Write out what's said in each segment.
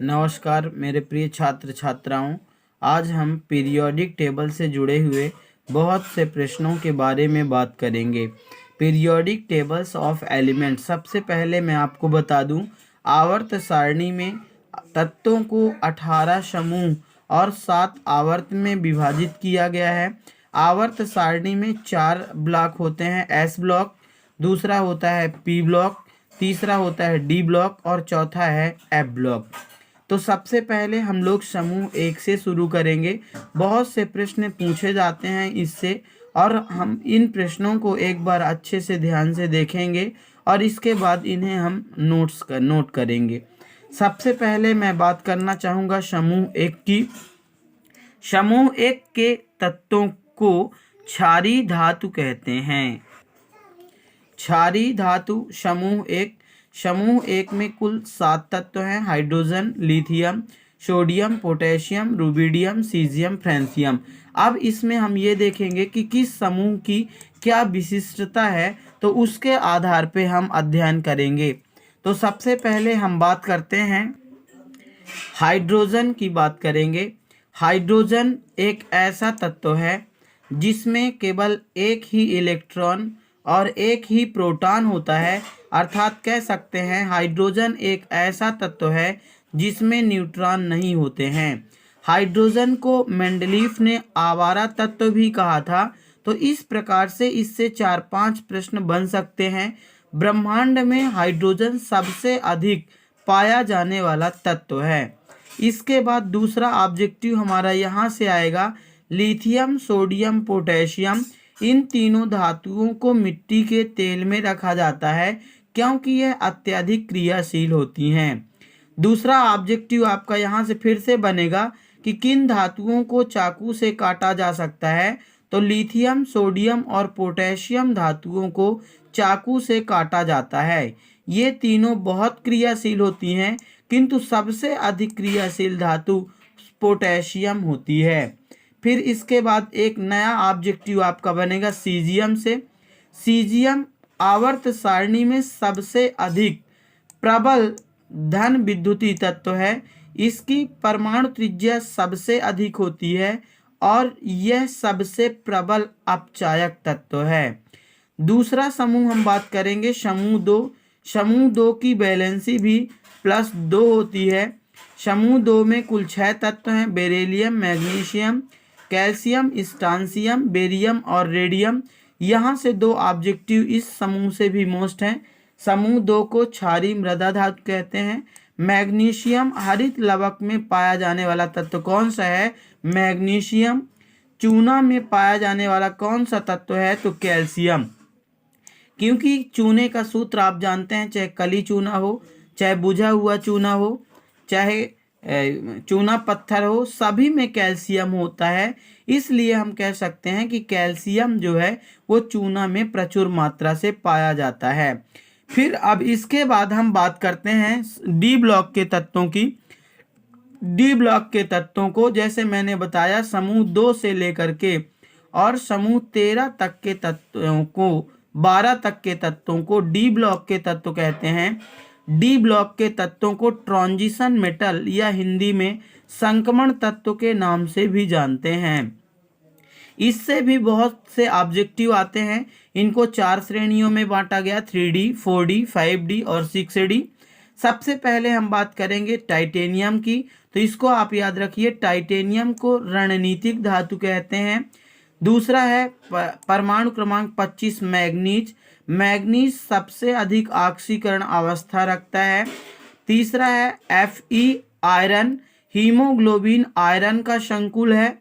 नमस्कार मेरे प्रिय छात्र छात्राओं। आज हम पीरियोडिक टेबल से जुड़े हुए बहुत से प्रश्नों के बारे में बात करेंगे। Periodic tables of element. सबसे पहले मैं आपको बता दूं, आवर्त सारणी में तत्वों को 18 समूह और 7 आवर्त में विभाजित किया गया है। आवर्त सारणी में 4 ब्लॉक होते हैं, एस ब्लॉक, दूसरा होता है पी ब्लॉक, तीसरा होता है डी ब्लॉक और चौथा है एफ ब्लॉक। तो सबसे पहले हम लोग समूह 1 से शुरू करेंगे। बहुत से प्रश्न पूछे जाते हैं इससे, और हम इन प्रश्नों को एक बार अच्छे से ध्यान से देखेंगे और इसके बाद इन्हें हम नोट करेंगे। सबसे पहले मैं बात करना चाहूँगा समूह 1 की। समूह 1 के तत्वों को क्षारीय धातु कहते हैं। क्षारीय धातु समूह एक में कुल 7 तत्व हैं। Hydrogen, lithium, sodium, potassium, rubidium, caesium, francium. अब इसमें हम ये देखेंगे कि किस समूह की क्या विशिष्टता है, तो उसके आधार पे हम अध्ययन करेंगे। तो सबसे पहले हम बात करते हैं हाइड्रोजन की बात करेंगे। हाइड्रोजन एक ऐसा तत्व है जिसमें केवल एक ही इलेक्ट्रॉन और एक ही प्रोटॉन होता है। अर्थात कह सकते हैं हाइड्रोजन एक ऐसा तत्व है जिसमें न्यूट्रॉन नहीं होते हैं। हाइड्रोजन को मेंडलीफ ने आवारा तत्व भी कहा था। तो इस प्रकार से इससे 4-5 प्रश्न बन सकते हैं। ब्रह्मांड में हाइड्रोजन सबसे अधिक पाया जाने वाला तत्व है। इसके बाद दूसरा ऑब्जेक्टिव हमारा यहाँ से आएगा, लिथियम, सोडियम, पोटेशियम। इन तीनों धातुओं को मिट्टी के तेल में रखा जाता है क्योंकि यह अत्यधिक क्रियाशील होती हैं। दूसरा ऑब्जेक्टिव आपका यहाँ से फिर से बनेगा कि किन धातुओं को चाकू से काटा जा सकता है। तो लिथियम, सोडियम और पोटेशियम धातुओं को चाकू से काटा जाता है। ये तीनों बहुत क्रियाशील होती हैं, किंतु सबसे अधिक क्रियाशील धातु पोटेशियम होती है। फिर इसके बाद एक नया ऑब्जेक्टिव आपका बनेगा सीजियम से। सीजियम आवर्त सारणी में सबसे अधिक प्रबल धन विद्युतीय तत्व है। इसकी परमाणु त्रिज्या सबसे अधिक होती है और यह सबसे प्रबल अपचायक तत्व है। दूसरा समूह हम बात करेंगे समूह 2। समूह 2 की वैलेंसी भी +2 होती है। समूह 2 में कुल 6 तत्व हैं, beryllium, magnesium, calcium, strontium, barium और रेडियम। यहाँ से 2 ऑब्जेक्टिव इस समूह से भी मोस्ट हैं। समूह 2 को क्षारीय मृदा धातु कहते हैं। मैग्नीशियम हरित लवक में पाया जाने वाला तत्व कौन सा है? मैग्नीशियम। चूना में पाया जाने वाला कौन सा तत्व है? तो कैल्शियम। क्योंकि चूने का सूत्र आप जानते हैं, चाहे कली चूना हो, चाहे बुझा हुआ चूना हो, चाहे चूना पत्थर हो, सभी में कैल्शियम होता है। इसलिए हम कह सकते हैं कि कैल्शियम जो है वो चूना में प्रचुर मात्रा से पाया जाता है। फिर अब इसके बाद हम बात करते हैं डी ब्लॉक के तत्वों की। डी ब्लॉक के तत्वों को जैसे मैंने बताया, समूह 2 से लेकर के और समूह 13 तक के तत्वों को, 12 तक के तत्वों को डी ब्लॉक के तत्व कहते हैं। डी ब्लॉक के तत्वों को ट्रांजिशन मेटल या हिंदी में संक्रमण तत्व के नाम से भी जानते हैं। इससे भी बहुत से ऑब्जेक्टिव आते हैं। इनको 4 श्रेणियों में बांटा गया, 3D, 4D, 5D और 6D। सबसे पहले हम बात करेंगे टाइटेनियम की। तो इसको आप याद रखिए, टाइटेनियम को रणनीतिक धातु कहते हैं। दूसरा है परमाणु क्रमांक 25 मैग्नीज। मैग्नीज सबसे अधिक ऑक्सीकरण अवस्था रखता है। तीसरा है Fe आयरन, हीमोग्लोबिन आयरन का संकुल है।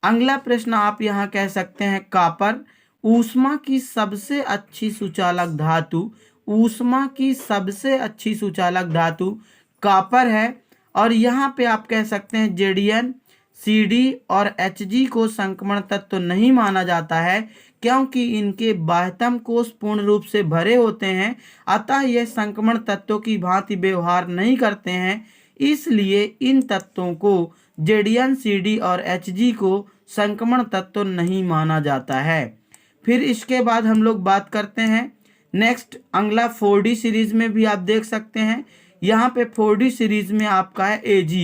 अगला प्रश्न आप यहाँ कह सकते हैं कॉपर। ऊष्मा की सबसे अच्छी सुचालक धातु, ऊष्मा की सबसे अच्छी सुचालक धातु कॉपर है। और यहाँ पे आप कह सकते हैं Zn, Cd और Hg को संक्रमण तत्व नहीं माना जाता है क्योंकि इनके बाह्यतम कोष पूर्ण रूप से भरे होते हैं, अतः यह संक्रमण तत्वों की भांति व्यवहार नहीं करते हैं। इसलिए इन तत्वों को Zn, Cd और Hg को संक्रमण तत्व नहीं माना जाता है। फिर इसके बाद हम लोग बात करते हैं नेक्स्ट अगला 4D सीरीज में भी आप देख सकते हैं यहाँ पे 4D सीरीज में आपका है Ag।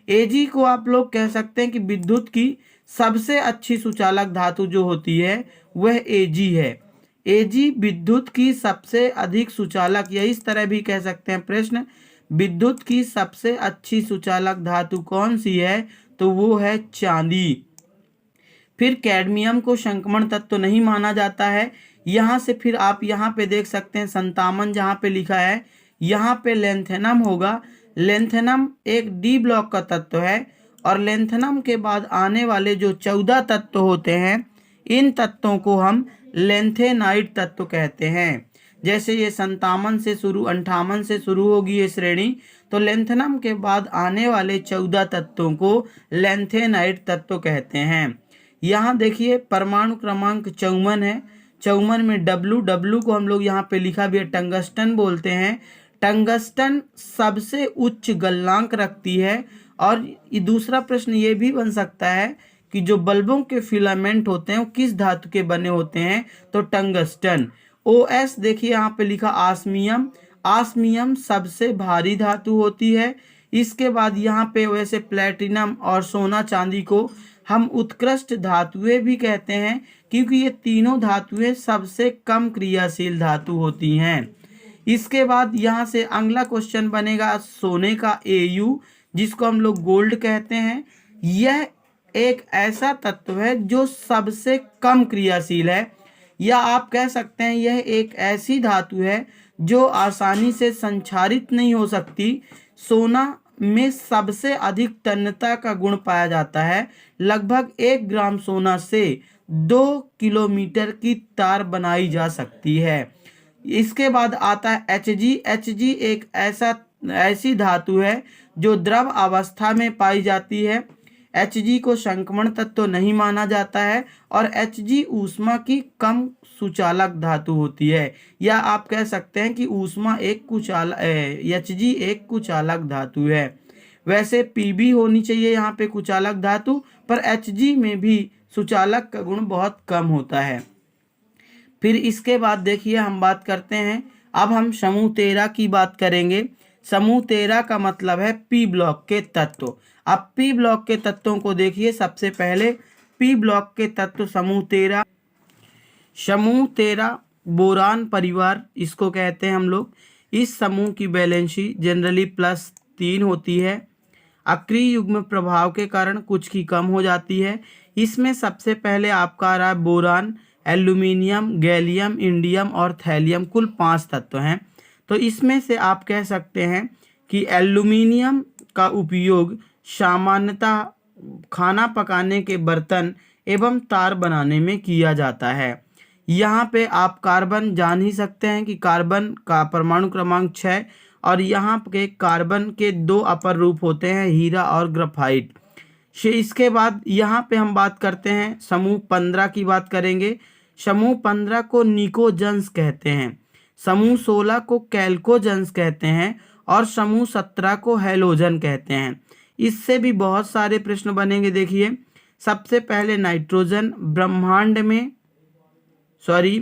Ag को आप लोग कह सकते हैं कि विद्युत की सबसे अच्छी सुचालक धातु जो होती है वह Ag है। Ag विद्युत की सबसे अधिक सुचालक, या इस तरह भी कह सकते हैं प्रश्न, विद्युत की सबसे अच्छी सुचालक धातु कौन सी है, तो वो है चांदी। फिर कैडमियम को संक्रमण तत्व नहीं माना जाता है। यहाँ से फिर आप यहाँ पे देख सकते हैं संतामन जहाँ पे लिखा है, यहाँ पे लेंथेनम होगा। लेंथेनम एक डी ब्लॉक का तत्व है, और लेंथेनम के बाद आने वाले जो 14 तत्व होते हैं, इन तत्वों को हम लेंथेनाइट तत्व कहते हैं। जैसे ये संतामन से शुरू, 58 से शुरू होगी ये श्रेणी, तो लेंथेनम के बाद आने वाले 14 तत्वों को लेंथेनाइट तत्व कहते हैं। यहाँ देखिए परमाणु क्रमांक 54 है। 54 में W को हम लोग यहाँ पे लिखा भी है, टंगस्टन बोलते हैं। टंगस्टन सबसे उच्च गलनांक रखती है। और दूसरा प्रश्न ये भी बन सकता है कि जो बल्बों के फिलामेंट होते हैं वो किस धातु के बने होते हैं, तो टंगस्टन। OS देखिए यहाँ पे लिखा आस्मियम। आस्मियम सबसे भारी धातु होती है। इसके बाद यहाँ पे वैसे प्लेटिनम और सोना चांदी को हम उत्कृष्ट धातुएं भी कहते हैं, क्योंकि ये तीनों धातुएं सबसे कम क्रियाशील धातु होती हैं। इसके बाद यहाँ से अगला क्वेश्चन बनेगा सोने का Au, जिसको हम लोग गोल्ड कहते हैं। यह एक ऐसा तत्व है जो सबसे कम क्रियाशील है, या आप कह सकते हैं यह एक ऐसी धातु है जो आसानी से संक्षारित नहीं हो सकती। सोना में सबसे अधिक तन्यता का गुण पाया जाता है। लगभग 1 ग्राम सोना से 2 किलोमीटर की तार बनाई जा सकती है। इसके बाद आता है Hg। Hg एक ऐसी धातु है जो द्रव अवस्था में पाई जाती है। Hg को संक्रमण तत्व नहीं माना जाता है, और Hg ऊष्मा की कम सुचालक धातु होती है, या आप कह सकते हैं कि ऊष्मा एक कुचालक, Hg एक कुचालक धातु है। वैसे Pb होनी चाहिए यहाँ पे कुचालक धातु, पर Hg में भी सुचालक का गुण बहुत कम होता है। फिर इसके बाद देखिए हम बात करते हैं, अब हम समूह 13 की बात करेंगे। समूह 13 का मतलब है P ब्लॉक के तत्व। अब P ब्लॉक के तत्वों को देखिए। सबसे पहले P ब्लॉक के तत्व समूह 13। समूह 13 बोरान परिवार इसको कहते हैं हम लोग। इस समूह की वैलेंसी जनरली +3 होती है। अक्रिय युग्म प्रभाव के कारण कुछ की कम हो जाती है। इसमें सबसे पहले आपका आ रहा है बोरान, एल्यूमिनियम, गैलियम, इंडियम और थैलियम, कुल 5 तत्व हैं। तो इसमें से आप कह सकते हैं कि एल्यूमिनियम का उपयोग सामान्यतः खाना पकाने के बर्तन एवं तार बनाने में किया जाता है। यहाँ पे आप कार्बन जान ही सकते हैं कि कार्बन का परमाणु क्रमांक 6, और यहाँ पे कार्बन के 2 अपर रूप होते हैं, हीरा और ग्राफाइट। इसके बाद यहाँ पे हम बात करते हैं समूह 15 की बात करेंगे। समूह 15 को निकोजन्स कहते हैं, समूह 16 को कैल्कोजन्स कहते हैं, और समूह 17 को हैलोजन कहते हैं। इससे भी बहुत सारे प्रश्न बनेंगे। देखिए सबसे पहले नाइट्रोजन, ब्रह्मांड में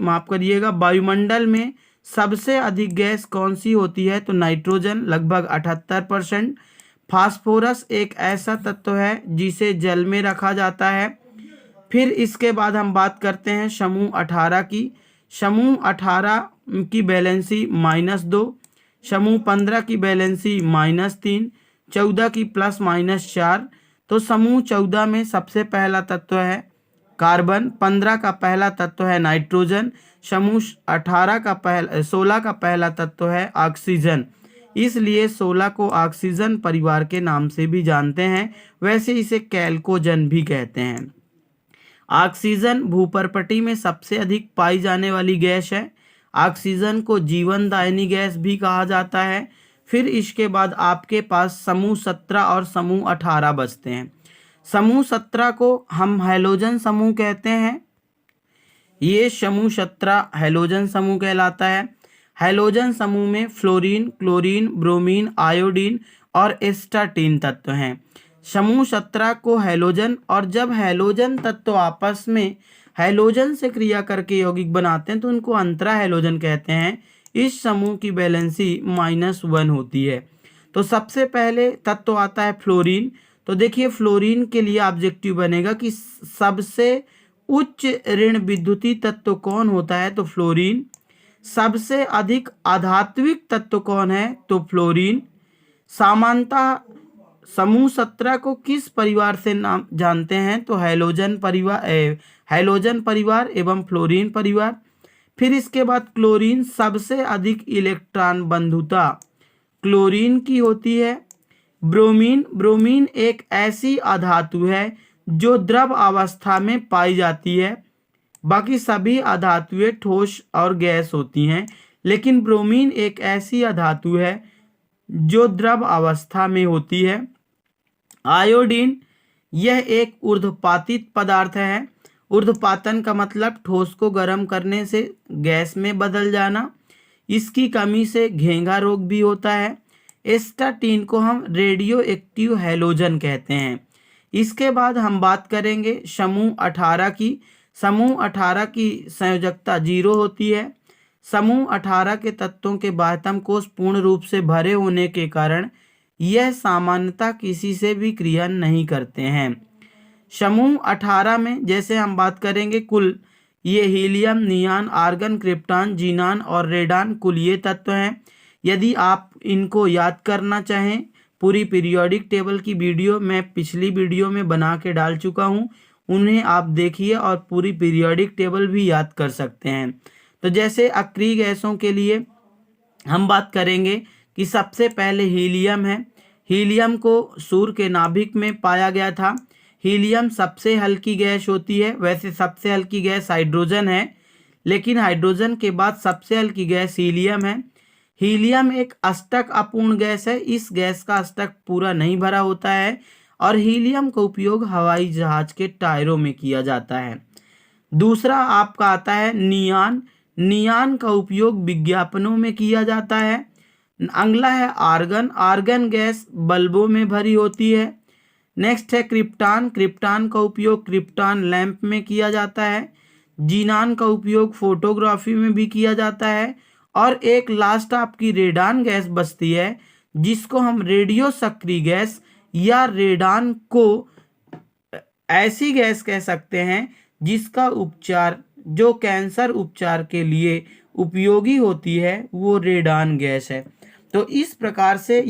माफ करिएगा, वायुमंडल में सबसे अधिक गैस कौन सी होती है, तो नाइट्रोजन, लगभग 78%। फास्फोरस एक ऐसा तत्व है जिसे जल में रखा जाता है। फिर इसके बाद हम बात करते हैं समूह 18 की। समूह 18 की बैलेंसी -2, समूह 15 की बैलेंसी -3, 14 की +-4। तो समूह 14 में सबसे पहला तत्व है कार्बन, 15 का पहला तत्व है नाइट्रोजन, समूह 16 का पहला तत्व है ऑक्सीजन। इसलिए 16 को ऑक्सीजन परिवार के नाम से भी जानते हैं। वैसे इसे कैल्कोजन भी कहते हैं। ऑक्सीजन भूपर्पटी में सबसे अधिक पाई जाने वाली गैस है। ऑक्सीजन को जीवनदायिनी गैस भी कहा जाता है। फिर इसके बाद आपके पास समूह 17 और समूह 18 बचते हैं। समूह 17 को हम हैलोजन समूह कहते हैं। ये समूह 17 हैलोजन समूह कहलाता है। हैलोजन समूह में फ्लोरीन, क्लोरीन, ब्रोमीन, आयोडीन और एस्टाटीन तत्व हैं। समूह 17 को हैलोजन, और जब हैलोजन तत्व आपस में हैलोजन से क्रिया करके यौगिक बनाते हैं तो उनको अंतरा हैलोजन कहते हैं। इस समूह की वैलेंसी -1 होती है। तो सबसे पहले तत्व आता है फ्लोरीन। तो देखिए फ्लोरीन के लिए ऑब्जेक्टिव बनेगा कि सबसे उच्च ऋण विद्युतीय तत्व कौन होता है, तो फ्लोरीन। सबसे अधिक आधात्विक तत्व कौन है, तो फ्लोरीन। सामान्यतः समूह 17 को किस परिवार से नाम जानते हैं, तो हैलोजन परिवार एवं फ्लोरीन परिवार। फिर इसके बाद क्लोरीन, सबसे अधिक इलेक्ट्रॉन बंधुता क्लोरीन की होती है। ब्रोमीन एक ऐसी अधातु है जो द्रव अवस्था में पाई जाती है। बाकी सभी अधातुएं ठोस और गैस होती हैं, लेकिन ब्रोमीन एक ऐसी अधातु है जो द्रव अवस्था में होती है। आयोडीन, यह एक ऊर्ध्वपातित पदार्थ है। ऊर्ध्वपातन का मतलब ठोस को गर्म करने से गैस में बदल जाना। इसकी कमी से घेंघा रोग भी होता है। एस्टाटीन को हम रेडियो एक्टिव हैलोजन कहते हैं। इसके बाद हम बात करेंगे समूह 18 की। समूह 18 की संयोजकता 0 होती है। समूह 18 के तत्वों के बाह्यतम कोश पूर्ण रूप से भरे होने के कारण यह सामान्यतः किसी से भी क्रिया नहीं करते हैं। समूह 18 में जैसे हम बात करेंगे कुल ये हीलियम, नियान, आर्गन, क्रिप्टॉन, जीनान और रेडान कुल ये तत्व हैं। यदि आप इनको याद करना चाहें, पूरी पीरियोडिक टेबल की वीडियो मैं पिछली वीडियो में बना के डाल चुका हूं, उन्हें आप देखिए और पूरी पीरियोडिक टेबल भी याद कर सकते हैं। तो जैसे अक्रिय गैसों के लिए हम बात करेंगे कि सबसे पहले हीलियम है। हीलियम को सूर्य के नाभिक में पाया गया था। हीलियम सबसे हल्की गैस होती है। वैसे सबसे हल्की गैस हाइड्रोजन है, लेकिन हाइड्रोजन के बाद सबसे हल्की गैस हीलियम है। हीलियम एक अष्टक अपूर्ण गैस है। इस गैस का अष्टक पूरा नहीं भरा होता है और हीलियम का उपयोग हवाई जहाज के टायरों में किया जाता है। दूसरा आपका आता है नियान। नियान का उपयोग विज्ञापनों में किया जाता है। अगला है आर्गन। आर्गन गैस बल्बों में भरी होती है। नेक्स्ट है क्रिप्टॉन। क्रिप्टॉन का उपयोग क्रिप्टॉन लैंप में किया जाता है। जीनान का उपयोग फोटोग्राफी में भी किया जाता है। और एक लास्ट आपकी रेडान गैस बचती है, जिसको हम रेडियो सक्रिय गैस या रेडान को ऐसी गैस कह सकते हैं जिसका उपचार, जो कैंसर उपचार के लिए उपयोगी होती है, वो रेडान गैस है। तो इस प्रकार से